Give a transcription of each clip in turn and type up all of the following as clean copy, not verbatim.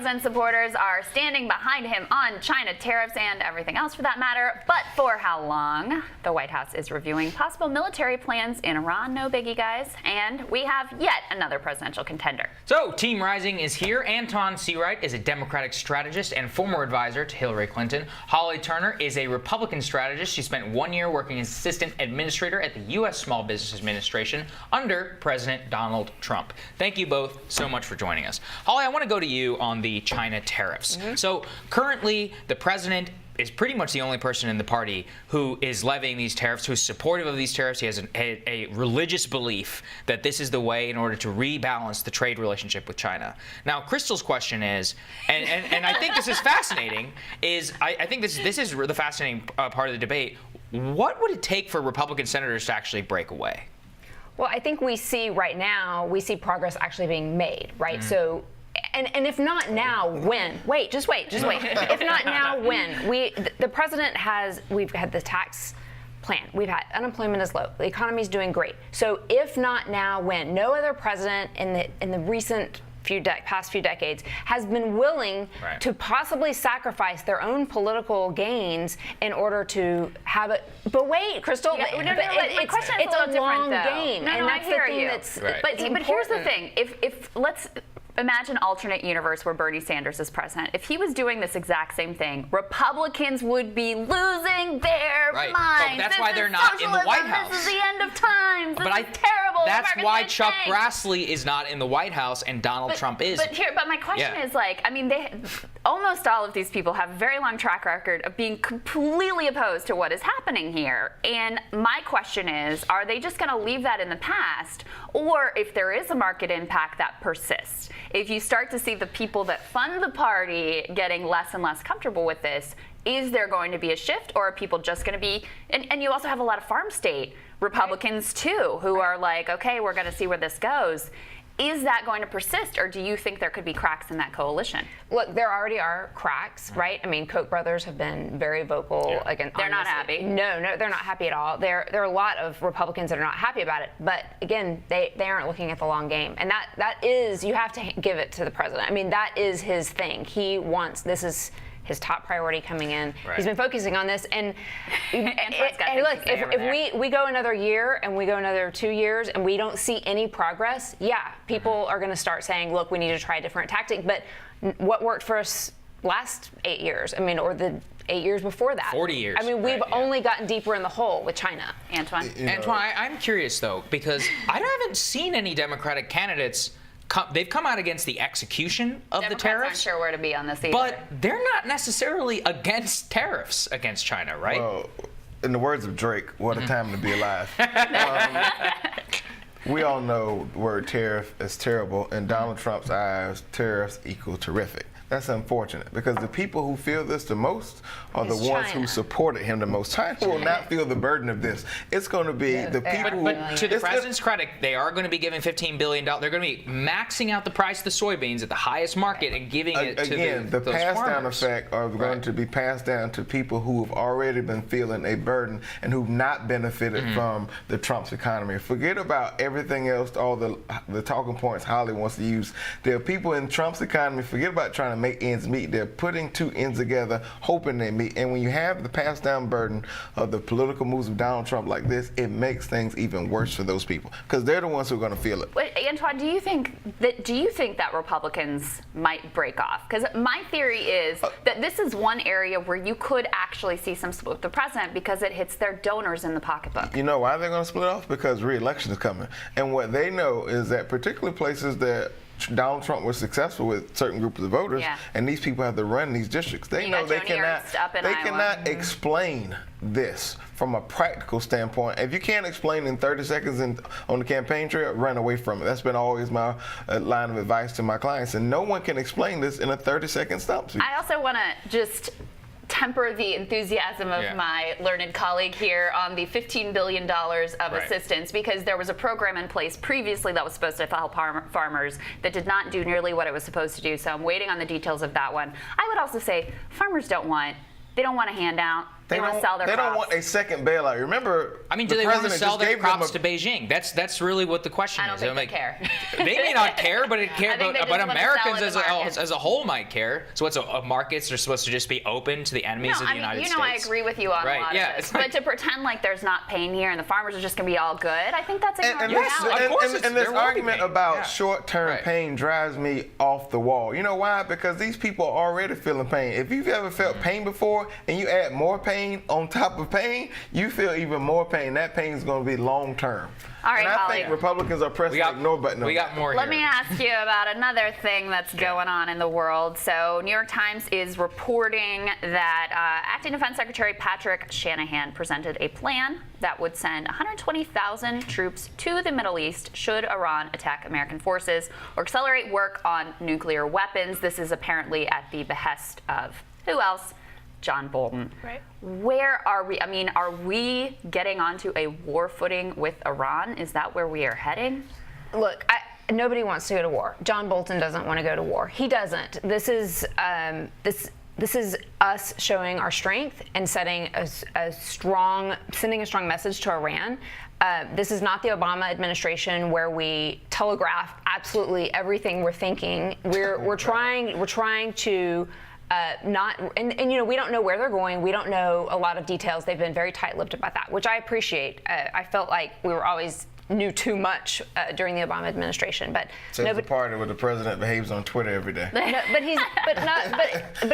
president's supporters are standing behind him on China tariffs and everything else for that matter. But for how long? The White House is reviewing possible military plans in Iran. No biggie, guys. And we have yet another presidential contender. So, Team Rising is here. Antjuan Seawright is a Democratic strategist and former advisor to Hillary Clinton. Holly Turner is a Republican strategist. She spent 1 year working as assistant administrator at the U.S. Small Business Administration under President Donald Trump. Thank you both so much for joining us. Holly, I want to go to you on the China tariffs. So currently, the president is pretty much the only person in the party who is levying these tariffs, who's supportive of these tariffs. He has a religious belief that this is the way in order to rebalance the trade relationship with China. Now, Crystal's question is, and I think this is fascinating, I think this is the fascinating part of the debate. What would it take for Republican senators to actually break away? Well, I think we see right now, progress actually being made, right? So, and if not now, when? Just wait. If not now, when? The president we've had the tax plan. We've had unemployment is low. The economy's doing great. So if not now, when? No other president in the recent past few decades has been willing to possibly sacrifice their own political gains in order to have it. But wait, Crystal, my question is it's a long different, game, and that's the thing that's But here's the thing: if let's imagine alternate universe where Bernie Sanders is president. If he was doing this exact same thing, Republicans would be losing their minds. So that's why they're not in the White House. This is the end of times. This is terrible. That's why Chuck Grassley is not in the White House and Donald Trump is. But my question is, almost all of these people have a very long track record of being completely opposed to what is happening here. And my question is, are they just going to leave that in the past? Or if there is a market impact that persists, if you start to see the people that fund the party getting less and less comfortable with this, is there going to be a shift, or are people just going to be, and you also have a lot of farm state Republicans too, who are like, okay, we're going to see where this goes. Is that going to persist, or do you think there could be cracks in that coalition? Look, there already are cracks, right? I mean, Koch brothers have been very vocal against. They're not happy. No, they're not happy at all. There are a lot of Republicans that are not happy about it. But again, they aren't looking at the long game, and that is, you have to give it to the president. I mean, that is his thing. He wants, this is his top priority coming in. He's been focusing on this, and look, if we go another year and we go another 2 years and we don't see any progress, people are going to start saying, look, we need to try a different tactic. But what worked for us last 8 years? I mean, or the 8 years before that. 40 years. I mean, we've only gotten deeper in the hole with China. Antjuan? Antjuan, I'm curious, though, because I haven't seen any Democratic candidates. They've come out against the execution of the tariffs. Democrats aren't sure where to be on this either. But they're not necessarily against tariffs against China, right? Well, in the words of Drake, what a time to be alive. We all know the word tariff is terrible. In Donald Trump's eyes, tariffs equal terrific. That's unfortunate, because the people who feel this the most are the ones who supported him the most. China will not feel the burden of this. It's going to be the people But to the president's credit, they are going to be giving $15 billion. They're going to be maxing out the price of the soybeans at the highest market and giving it to the those pass-down farmers. effect are going to be passed down to people who have already been feeling a burden and who've not benefited from the Trump's economy. Forget about everything else, all the talking points Holly wants to use. There are people in Trump's economy, forget about trying to make ends meet. They're putting two ends together, hoping they meet. And when you have the passed-down burden of the political moves of Donald Trump like this, it makes things even worse for those people, because they're the ones who are going to feel it. But Antjuan, do you think that Republicans might break off? Because my theory is that this is one area where you could actually see some split with the president, because it hits their donors in the pocketbook. You know why they're going to split off? Because re-election is coming. And what they know is that particular places that Donald Trump was successful with certain groups of voters, and these people have to run these districts. They know they cannot explain this from a practical standpoint. If you can't explain in 30 seconds on the campaign trail, run away from it. That's been always my line of advice to my clients. And no one can explain this in a 30-second stump. I also want to just temper the enthusiasm of my learned colleague here on the $15 billion of assistance, because there was a program in place previously that was supposed to help farmers that did not do nearly what it was supposed to do. So I'm waiting on the details of that one. I would also say farmers don't want a handout. They want to sell their They crops. don't want a second bailout. Remember, I mean, the do they want to president sell just their gave them crops to Beijing? That's really what the question I don't is. think I'm they like, care. They may not care, but just want to Americans sell it to markets. as a whole might care. So what's markets are supposed to just be open to the enemies of the United States. I agree with you on Right, a lot yeah, of this. it's like- But to pretend like there's not pain here and the farmers are just going to be all good, I think that's ignoring And, reality. Of course it's- this there will be argument pain. about Yeah. short-term Right. pain drives me off the wall. You know why? Because these people are already feeling pain. If you've ever felt pain before and you add more pain on top of pain, you feel even more pain. That pain is going to be long-term. All right, and I Holly. think Republicans are pressing the ignore button. We got more Let here. me ask you about another thing that's going on in the world. So, New York Times is reporting that Acting Defense Secretary Patrick Shanahan presented a plan that would send 120,000 troops to the Middle East should Iran attack American forces or accelerate work on nuclear weapons. This is apparently at the behest of who else? John Bolton. Right. Where are we? I mean, are we getting onto a war footing with Iran? Is that where we are heading? Look, nobody wants to go to war. John Bolton doesn't want to go to war. He doesn't. This is this is us showing our strength and sending a strong message to Iran. This is not the Obama administration where we telegraph absolutely everything we're thinking. We're trying to. We don't know where they're going. We don't know a lot of details. They've been very tight-lipped about that, which I appreciate. I felt like we were always knew too much during the Obama administration, but Says the party where the president behaves on Twitter every day. but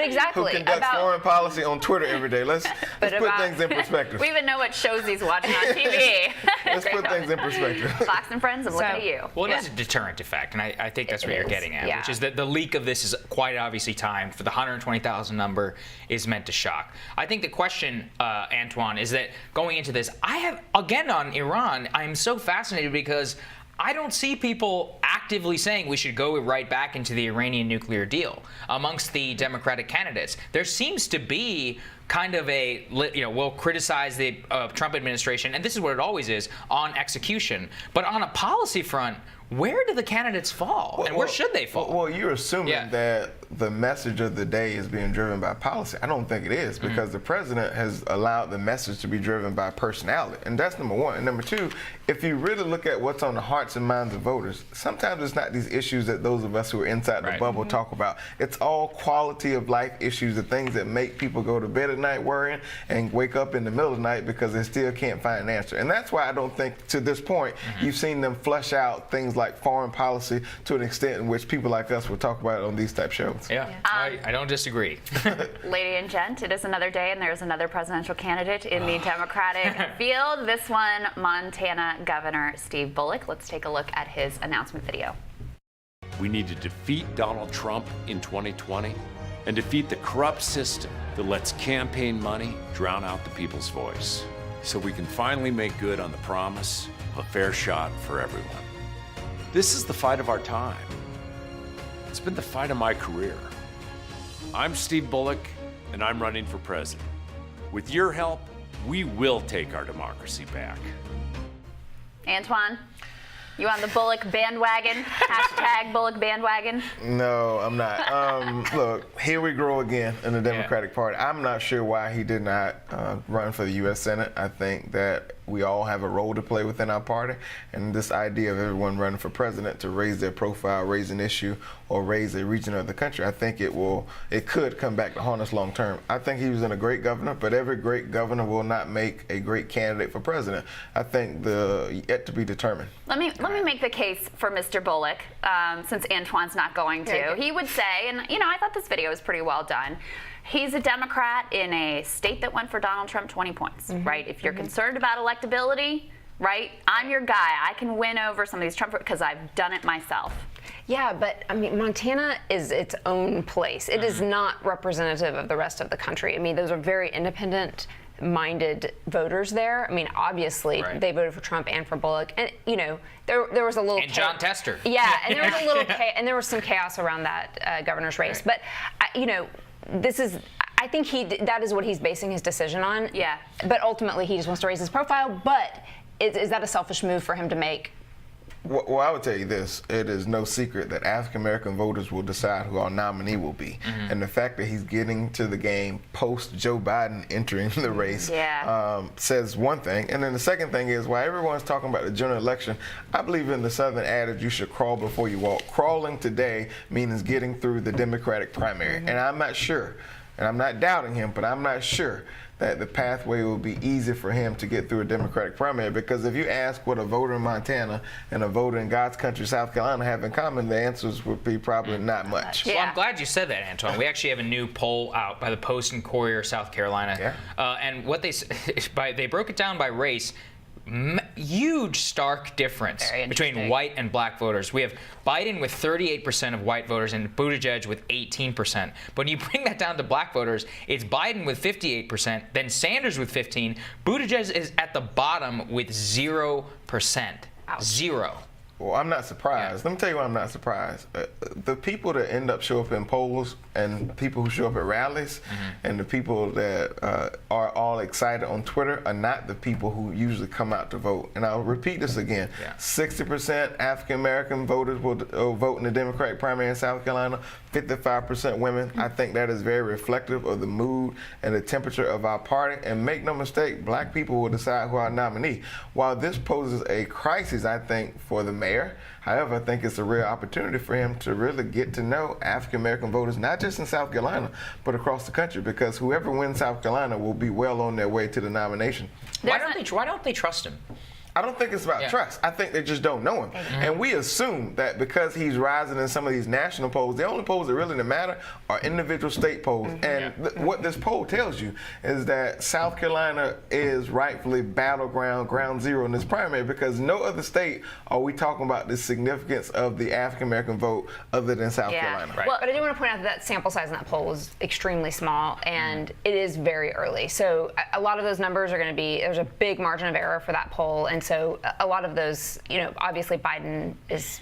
exactly Who conducts foreign policy on Twitter every day. Let's put things in perspective. We even know what shows he's watching on TV. Let's put things in perspective. Fox and Friends, I'm looking at you. Well, it is a deterrent effect, and I think that's what you're getting at, yeah. which is that the leak of this is quite obviously timed for the 120,000 number is meant to shock. I think the question, Antjuan, is that going into this, I have, again on Iran, I'm so fascinated because I don't see people actively saying we should go right back into the Iranian nuclear deal amongst the Democratic candidates. There seems to be kind of a, we'll criticize the Trump administration, and this is what it always is, on execution. But on a policy front, where do the candidates fall, and where should they fall? Well, you're assuming that the message of the day is being driven by policy. I don't think it is, because the president has allowed the message to be driven by personality, and that's number one. And number two, if you really look at what's on the hearts and minds of voters, sometimes it's not these issues that those of us who are inside the bubble talk about. It's all quality of life issues, the things that make people go to bed at night worrying and wake up in the middle of the night because they still can't find an answer. And that's why I don't think, to this point, you've seen them flesh out things like foreign policy to an extent in which people like us will talk about it on these type shows. Yeah, I don't disagree. Lady and gent, it is another day, and there's another presidential candidate in the Democratic field. This one, Montana Governor Steve Bullock. Let's take a look at his announcement video. We need to defeat Donald Trump in 2020 and defeat the corrupt system that lets campaign money drown out the people's voice, so we can finally make good on the promise of a fair shot for everyone. This is the fight of our time. It's been the fight of my career. I'm Steve Bullock, and I'm running for president. With your help, we will take our democracy back. Antjuan, you on the Bullock bandwagon? Hashtag Bullock bandwagon? No, I'm not. Look, here we grow again in the Democratic Party. I'm not sure why he did not run for the U.S. Senate. I think that we all have a role to play within our party, and this idea of everyone running for president to raise their profile, raise an issue, or raise a region of the country, I think it could come back to haunt us long term. I think he was a great governor, but every great governor will not make a great candidate for president. I think yet to be determined. Let me make the case for Mr. Bullock, since Antjuan's not going to. He would say, and I thought this video was pretty well done. He's a Democrat in a state that went for Donald Trump 20 points, right? If you're concerned about electability, right, I'm your guy. I can win over some of these Trump because I've done it myself. Yeah, but I mean, Montana is its own place. It is not representative of the rest of the country. I mean, those are very independent-minded voters there. I mean, obviously, they voted for Trump and for Bullock, and there was a little and John Tester. Yeah, and there was a little and there was some chaos around that governor's race. But I think that is what he's basing his decision on. Yeah. But ultimately, he just wants to raise his profile. But is that a selfish move for him to make? Well, I would tell you this. It is no secret that African-American voters will decide who our nominee will be. And the fact that he's getting to the game post-Joe Biden entering the race says one thing. And then the second thing is, while everyone's talking about the general election, I believe in the Southern adage, you should crawl before you walk. Crawling today means getting through the Democratic primary. And I'm not sure, and I'm not doubting him, but I'm not sure that the pathway will be easy for him to get through a Democratic primary, because if you ask what a voter in Montana and a voter in God's country, South Carolina, have in common, the answers would be probably not much. Well, I'm glad you said that, Antjuan. We actually have a new poll out by the Post and Courier, South Carolina, and what they broke it down by race. Huge stark difference between white and black voters. We have Biden with 38% of white voters and Buttigieg with 18%. But when you bring that down to black voters, it's Biden with 58%, then Sanders with 15%. Buttigieg is at the bottom with 0%. Ouch. 0. Well, I'm not surprised. Let me tell you why I'm not surprised. The people that end up show up in polls and people who show up at rallies and the people that are all excited on Twitter are not the people who usually come out to vote. And I'll repeat this again. 60% African-American voters will vote in the Democratic primary in South Carolina, 55% women. I think that is very reflective of the mood and the temperature of our party. And make no mistake, black people will decide who our nominee. While this poses a crisis, I think, for the mayor, however, I think it's a real opportunity for him to really get to know African-American voters, not just in South Carolina, but across the country, because whoever wins South Carolina will be well on their way to the nomination. Why don't they trust him? I don't think it's about trust. I think they just don't know him. And we assume that because he's rising in some of these national polls, the only polls that really matter are individual state polls. And what this poll tells you is that South Carolina is rightfully battleground, ground zero in this primary, because no other state are we talking about the significance of the African-American vote other than South Carolina. Right. Well, but I do want to point out that sample size in that poll was extremely small, and it is very early. So a lot of those numbers are going to be, there's a big margin of error for that poll. And so a lot of those, obviously Biden is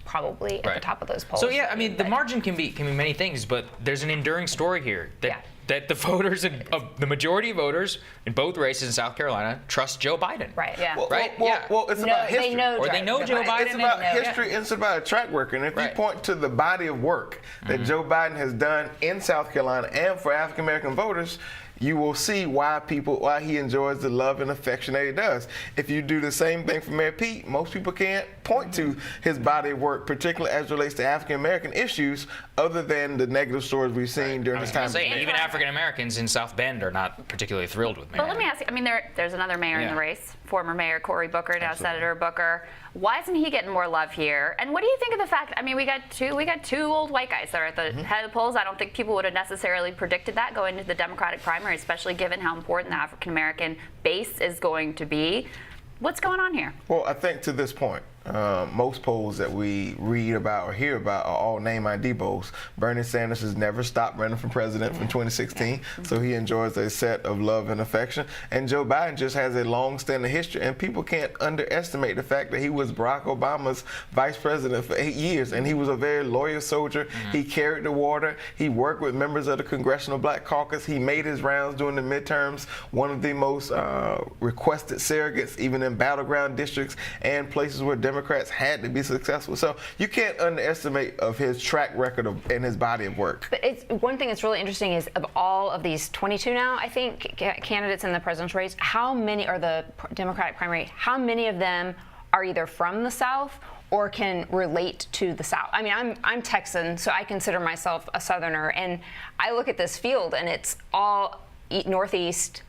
probably at the top of those polls. So yeah, I mean, the margin can be many things, but there's an enduring story here that the voters, the majority of voters in both races in South Carolina trust Joe Biden. Right. Yeah. Well, it's about history. They know Joe Biden. It's about history. It's about a track record. And if you point to the body of work that Joe Biden has done in South Carolina and for African American voters, you will see why he enjoys the love and affection that he does. If you do the same thing for Mayor Pete, most people can't point to his body of work, particularly as relates to African American issues, other than the negative stories we've seen during this time. Even African Americans in South Bend are not particularly thrilled with Mayor. But let me ask you, I mean, there's another mayor in the race, former Mayor Cory Booker, now Senator Booker. Why isn't he getting more love here? And what do you think of the fact, I mean, we got two old white guys that are at the head of the polls. I don't think people would have necessarily predicted that going into the Democratic primary, especially given how important the African American base is going to be. What's going on here? Well, I think to this point, most polls that we read about or hear about are all name ID polls. Bernie Sanders has never stopped running for president from 2016, so he enjoys a set of love and affection. And Joe Biden just has a long-standing history, and people can't underestimate the fact that he was Barack Obama's vice president for 8 years, and he was a very loyal soldier. He carried the water. He worked with members of the Congressional Black Caucus. He made his rounds during the midterms, one of the most requested surrogates, even in battleground districts and places where Democrats had to be successful. So you can't underestimate of his track record and his body of work. But it's one thing that's really interesting is of all of these 22 now, I think, candidates in the presidential race, how many are the Democratic primary, how many of them are either from the South or can relate to the South? I mean, I'm Texan, so I consider myself a Southerner, and I look at this field and it's all Northeast,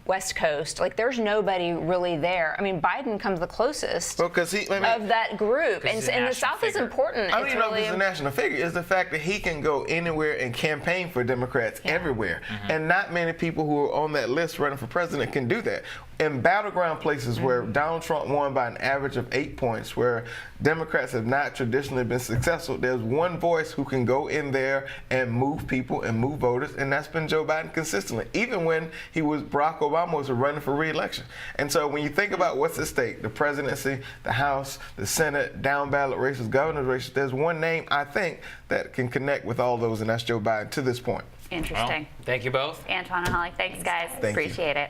West Coast, like there's nobody really there. I mean, Biden comes the closest of that group, and the South is important. I don't even know if it's a national figure. It's the fact that he can go anywhere and campaign for Democrats everywhere, and not many people who are on that list running for president can do that. In battleground places where Donald Trump won by an average of 8 points, where Democrats have not traditionally been successful, there's one voice who can go in there and move people and move voters, and that's been Joe Biden consistently, even when Barack Obama was running for re-election. And so when you think about what's at stake, the presidency, the House, the Senate, down ballot races, governor's races, there's one name, I think, that can connect with all those, and that's Joe Biden to this point. Interesting. Well, thank you both. Antjuan and Holly, thanks guys. Appreciate it.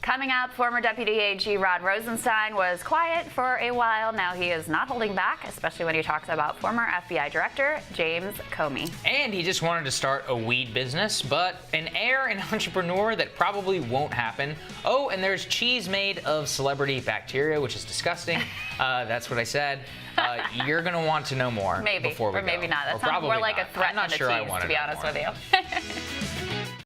Coming up, former Deputy AG Rod Rosenstein was quiet for a while. Now he is not holding back, especially when he talks about former FBI Director James Comey. And he just wanted to start a weed business, but an heir and entrepreneur that probably won't happen. Oh, and there's cheese made of celebrity bacteria, which is disgusting. That's what I said. You're going to want to know more Maybe, before we or maybe go. not. That Or sounds more probably like not. a threat I'm not than sure a I tease, want to be know honest more. with you.